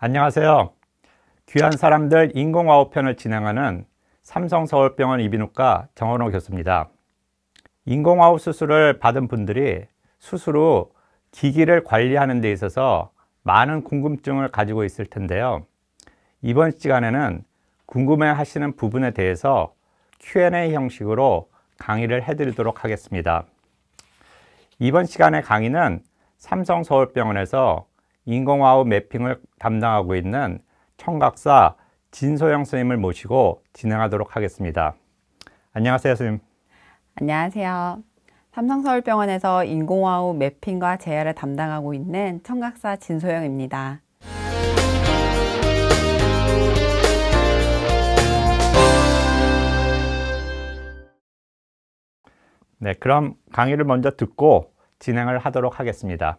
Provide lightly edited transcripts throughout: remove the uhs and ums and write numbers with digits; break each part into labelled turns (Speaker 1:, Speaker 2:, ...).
Speaker 1: 안녕하세요. 귀한 사람들 인공화호 편을 진행하는 삼성서울병원 이비인후과 정원호 교수입니다. 인공화호 수술을 받은 분들이 수술 후 기기를 관리하는 데 있어서 많은 궁금증을 가지고 있을 텐데요. 이번 시간에는 궁금해 하시는 부분에 대해서 Q&A 형식으로 강의를 해드리도록 하겠습니다. 이번 시간의 강의는 삼성서울병원에서 인공화호 매핑을 담당하고 있는 청각사 진소영 선생님을 모시고 진행하도록 하겠습니다. 안녕하세요, 선생님.
Speaker 2: 안녕하세요. 삼성서울병원에서 인공화호 매핑과 제어를 담당하고 있는 청각사 진소영입니다.
Speaker 1: 네, 그럼 강의를 먼저 듣고 진행을 하도록 하겠습니다.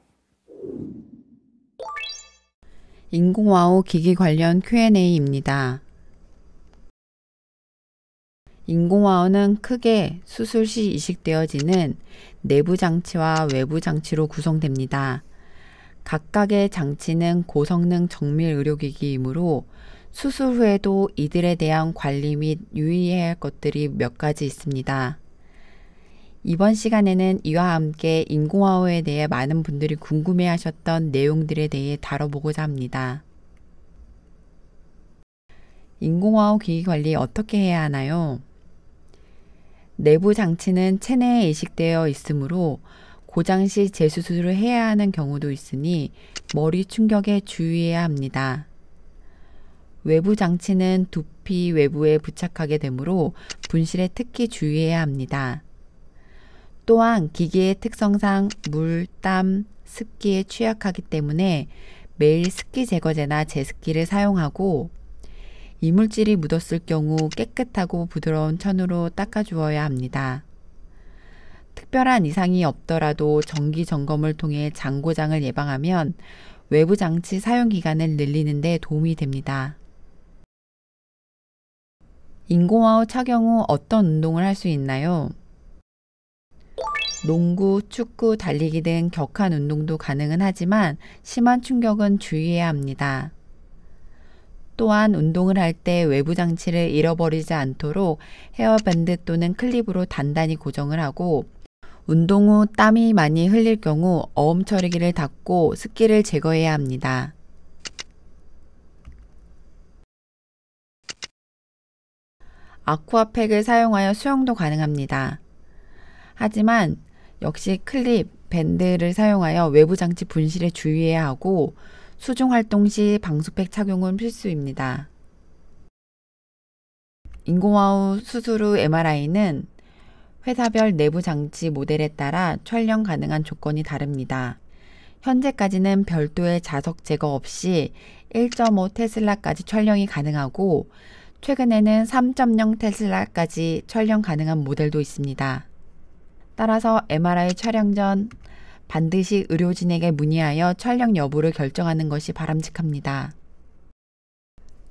Speaker 2: 인공화호 기기 관련 Q&A입니다. 인공화호는 크게 수술 시 이식되어지는 내부 장치와 외부 장치로 구성됩니다. 각각의 장치는 고성능 정밀 의료기기이므로 수술 후에도 이들에 대한 관리 및 유의해야 할 것들이 몇 가지 있습니다. 이번 시간에는 이와 함께 인공화호에 대해 많은 분들이 궁금해하셨던 내용들에 대해 다뤄보고자 합니다. 인공화호 기기 관리 어떻게 해야 하나요? 내부 장치는 체내에 이식되어 있으므로 고장 시 재수술을 해야 하는 경우도 있으니 머리 충격에 주의해야 합니다. 외부 장치는 두피 외부에 부착하게 되므로 분실에 특히 주의해야 합니다. 또한 기기의 특성상 물, 땀, 습기에 취약하기 때문에 매일 습기 제거제나 제습기를 사용하고 이물질이 묻었을 경우 깨끗하고 부드러운 천으로 닦아주어야 합니다. 특별한 이상이 없더라도 정기 점검을 통해 장고장을 예방하면 외부 장치 사용 기간을 늘리는 데 도움이 됩니다. 인공화호 착용 후 어떤 운동을 할 수 있나요? 농구, 축구, 달리기 등 격한 운동도 가능은 하지만 심한 충격은 주의해야 합니다. 또한 운동을 할 때 외부 장치를 잃어버리지 않도록 헤어밴드 또는 클립으로 단단히 고정을 하고 운동 후 땀이 많이 흘릴 경우 어음 처리기를 닫고 습기를 제거해야 합니다. 아쿠아팩을 사용하여 수영도 가능합니다. 하지만 역시 클립, 밴드를 사용하여 외부 장치 분실에 주의해야 하고 수중 활동 시 방수팩 착용은 필수입니다. 인공화호 수술 후 MRI는 회사별 내부 장치 모델에 따라 촬영 가능한 조건이 다릅니다. 현재까지는 별도의 자석 제거 없이 1.5 테슬라까지 촬영이 가능하고 최근에는 3.0 테슬라까지 촬영 가능한 모델도 있습니다. 따라서 MRI 촬영 전 반드시 의료진에게 문의하여 촬영 여부를 결정하는 것이 바람직합니다.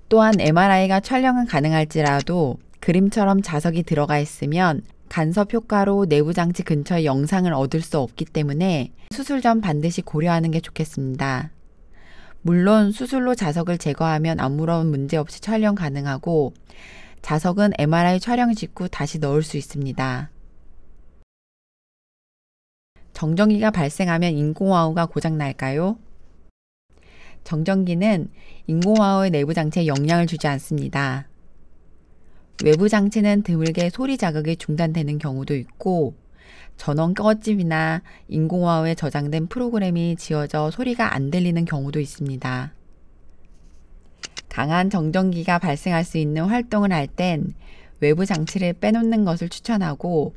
Speaker 2: 또한 MRI가 촬영은 가능할지라도 그림처럼 자석이 들어가 있으면 간섭 효과로 내부 장치 근처의 영상을 얻을 수 없기 때문에 수술 전 반드시 고려하는 게 좋겠습니다. 물론 수술로 자석을 제거하면 아무런 문제 없이 촬영 가능하고 자석은 MRI 촬영 직후 다시 넣을 수 있습니다. 정전기가 발생하면 인공화호가 고장날까요? 정전기는 인공화호의 내부 장치에 영향을 주지 않습니다. 외부 장치는 드물게 소리 자극이 중단되는 경우도 있고 전원 꺼짐이나 인공화호에 저장된 프로그램이 지워져 소리가 안 들리는 경우도 있습니다. 강한 정전기가 발생할 수 있는 활동을 할 땐 외부 장치를 빼놓는 것을 추천하고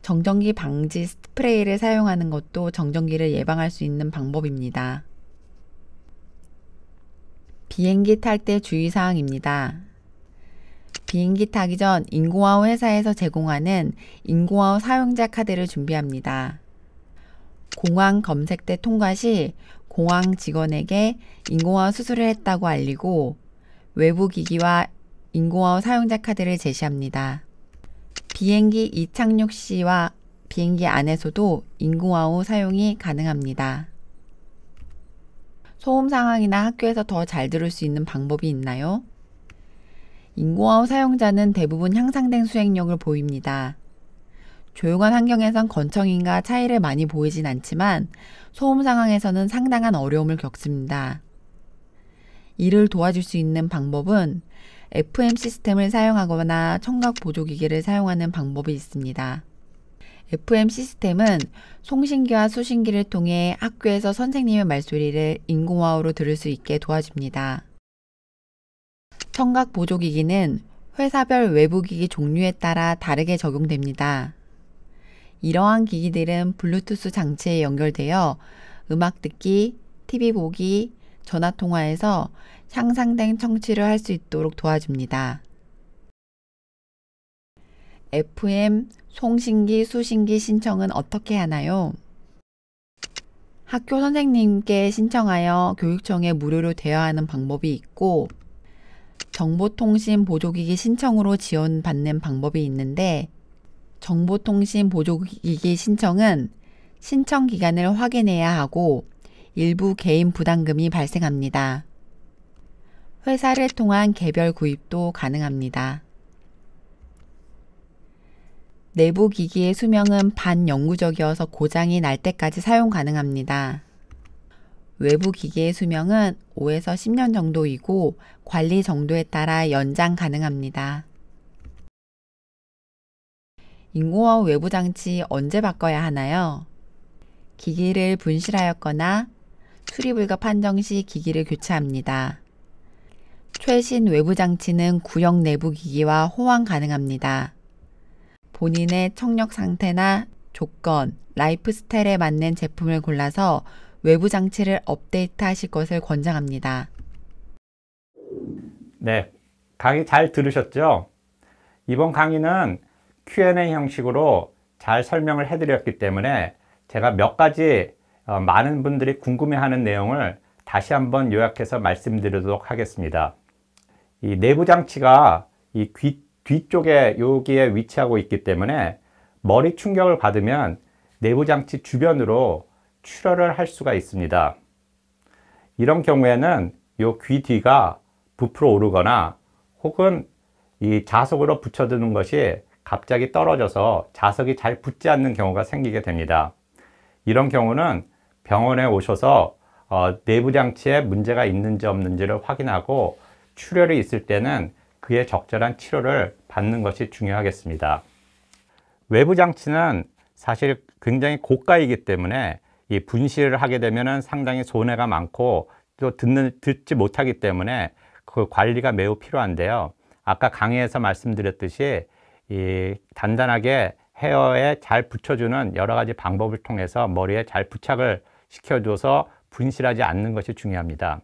Speaker 2: 정전기 방지 스프레이를 사용하는 것도 정전기를 예방할 수 있는 방법입니다. 비행기 탈 때 주의사항입니다. 비행기 타기 전 인공화호 회사에서 제공하는 인공화호 사용자 카드를 준비합니다. 공항 검색대 통과 시 공항 직원에게 인공화호 수술을 했다고 알리고 외부 기기와 인공화호 사용자 카드를 제시합니다. 비행기 이착륙 시와 비행기 안에서도 인공화호 사용이 가능합니다. 소음 상황이나 학교에서 더 잘 들을 수 있는 방법이 있나요? 인공화호 사용자는 대부분 향상된 수행력을 보입니다. 조용한 환경에선 건청인과 차이를 많이 보이진 않지만 소음 상황에서는 상당한 어려움을 겪습니다. 이를 도와줄 수 있는 방법은 FM 시스템을 사용하거나 청각 보조기기를 사용하는 방법이 있습니다. FM 시스템은 송신기와 수신기를 통해 학교에서 선생님의 말소리를 인공화호로 들을 수 있게 도와줍니다. 청각 보조기기는 회사별 외부기기 종류에 따라 다르게 적용됩니다. 이러한 기기들은 블루투스 장치에 연결되어 음악 듣기, TV 보기, 전화 통화에서 향상된 청취를 할 수 있도록 도와줍니다. FM, 송신기, 수신기 신청은 어떻게 하나요? 학교 선생님께 신청하여 교육청에 무료로 대여하는 방법이 있고, 정보통신 보조기기 신청으로 지원받는 방법이 있는데, 정보통신 보조기기 신청은 신청 기간을 확인해야 하고 일부 개인 부담금이 발생합니다. 회사를 통한 개별 구입도 가능합니다. 내부 기기의 수명은 반영구적이어서 고장이 날 때까지 사용 가능합니다. 외부 기기의 수명은 5에서 10년 정도이고 관리 정도에 따라 연장 가능합니다. 인공화호 외부 장치 언제 바꿔야 하나요? 기기를 분실하였거나 수리 불가 판정 시 기기를 교체합니다. 최신 외부 장치는 구형 내부 기기와 호환 가능합니다. 본인의 청력 상태나 조건, 라이프 스타일에 맞는 제품을 골라서 외부 장치를 업데이트 하실 것을 권장합니다.
Speaker 1: 네, 강의 잘 들으셨죠? 이번 강의는 Q&A 형식으로 잘 설명을 해드렸기 때문에 제가 몇 가지 많은 분들이 궁금해하는 내용을 다시 한번 요약해서 말씀드리도록 하겠습니다. 이 내부 장치가 이 귀 뒤쪽에 여기에 위치하고 있기 때문에 머리 충격을 받으면 내부 장치 주변으로 출혈을 할 수가 있습니다. 이런 경우에는 이 귀 뒤가 부풀어 오르거나 혹은 이 자석으로 붙여두는 것이 갑자기 떨어져서 자석이 잘 붙지 않는 경우가 생기게 됩니다. 이런 경우는 병원에 오셔서 내부 장치에 문제가 있는지 없는지를 확인하고 출혈이 있을 때는 그에 적절한 치료를 받는 것이 중요하겠습니다. 외부 장치는 사실 굉장히 고가이기 때문에 이 분실을 하게 되면 상당히 손해가 많고 또 듣지 못하기 때문에 그 관리가 매우 필요한데요. 아까 강의에서 말씀드렸듯이 이 단단하게 헤어에 잘 붙여주는 여러 가지 방법을 통해서 머리에 잘 부착을 시켜줘서 분실하지 않는 것이 중요합니다.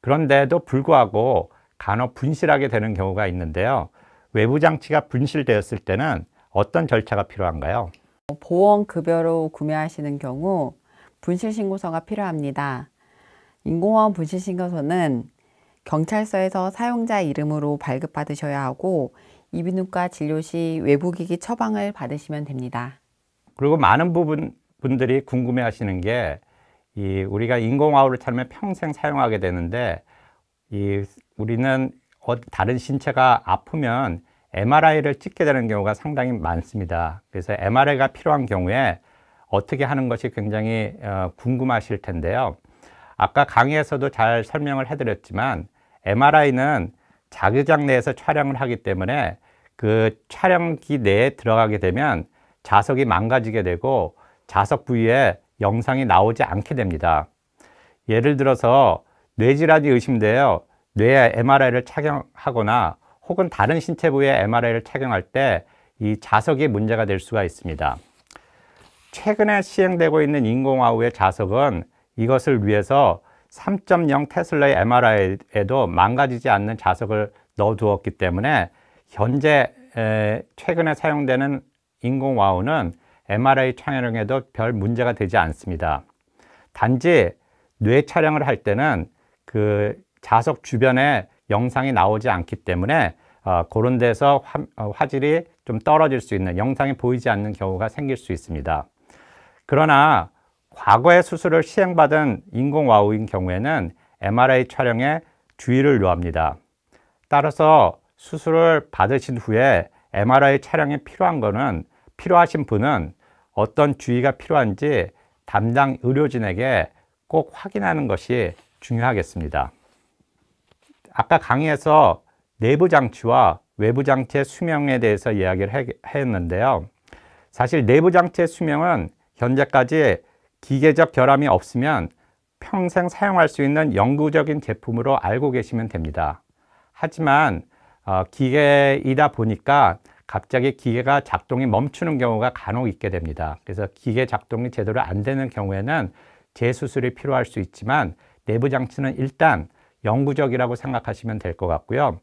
Speaker 1: 그런데도 불구하고 간혹 분실하게 되는 경우가 있는데요. 외부 장치가 분실되었을 때는 어떤 절차가 필요한가요?
Speaker 2: 보험급여로 구매하시는 경우 분실신고서가 필요합니다. 인공화호 분실신고서는 경찰서에서 사용자 이름으로 발급받으셔야 하고 이비인후과 진료 시 외부기기 처방을 받으시면 됩니다.
Speaker 1: 그리고 많은 분들이 궁금해 하시는 게 우리가 인공화호를 찾으면 평생 사용하게 되는데 우리는 다른 신체가 아프면 MRI를 찍게 되는 경우가 상당히 많습니다. 그래서 MRI가 필요한 경우에 어떻게 하는 것이 굉장히 궁금하실 텐데요. 아까 강의에서도 잘 설명을 해드렸지만 MRI는 자기장 내에서 촬영을 하기 때문에 그 촬영기 내에 들어가게 되면 자석이 망가지게 되고 자석 부위에 영상이 나오지 않게 됩니다. 예를 들어서 뇌질환이 의심되어 뇌에 MRI를 착용하거나 혹은 다른 신체 부위에 MRI를 착용할 때 이 자석이 문제가 될 수가 있습니다. 최근에 시행되고 있는 인공화호의 자석은 이것을 위해서 3.0 테슬라의 MRI에도 망가지지 않는 자석을 넣어 두었기 때문에 현재 최근에 사용되는 인공화호는 MRI 촬영에도 별 문제가 되지 않습니다. 단지 뇌 촬영을 할 때는 그 자석 주변에 영상이 나오지 않기 때문에 그런 데서 화질이 좀 떨어질 수 있는, 영상이 보이지 않는 경우가 생길 수 있습니다. 그러나 과거에 수술을 시행받은 인공와우인 경우에는 MRI 촬영에 주의를 요합니다. 따라서 수술을 받으신 후에 MRI 촬영이 필요하신 분은 어떤 주의가 필요한지 담당 의료진에게 꼭 확인하는 것이 중요하겠습니다. 아까 강의에서 내부 장치와 외부 장치의 수명에 대해서 이야기를 했는데요. 사실 내부 장치의 수명은 현재까지 기계적 결함이 없으면 평생 사용할 수 있는 영구적인 제품으로 알고 계시면 됩니다. 하지만 기계이다 보니까 갑자기 기계가 작동이 멈추는 경우가 간혹 있게 됩니다. 그래서 기계 작동이 제대로 안 되는 경우에는 재수술이 필요할 수 있지만 내부 장치는 일단 영구적이라고 생각하시면 될 것 같고요.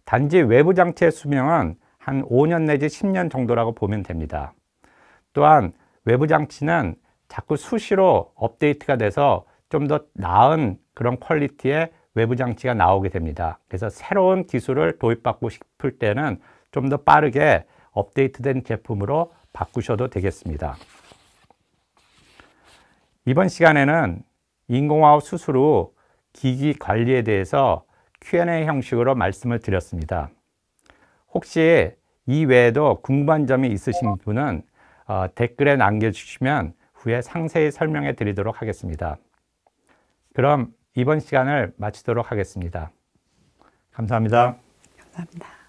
Speaker 1: 단지 외부 장치의 수명은 한 5년 내지 10년 정도라고 보면 됩니다. 또한 외부 장치는 자꾸 수시로 업데이트가 돼서 좀 더 나은 그런 퀄리티의 외부 장치가 나오게 됩니다. 그래서 새로운 기술을 도입받고 싶을 때는 좀 더 빠르게 업데이트된 제품으로 바꾸셔도 되겠습니다. 이번 시간에는 인공와우 수술 후 기기 관리에 대해서 Q&A 형식으로 말씀을 드렸습니다. 혹시 이 외에도 궁금한 점이 있으신 분은 댓글에 남겨주시면 후에 상세히 설명해 드리도록 하겠습니다. 그럼 이번 시간을 마치도록 하겠습니다. 감사합니다.
Speaker 2: 감사합니다.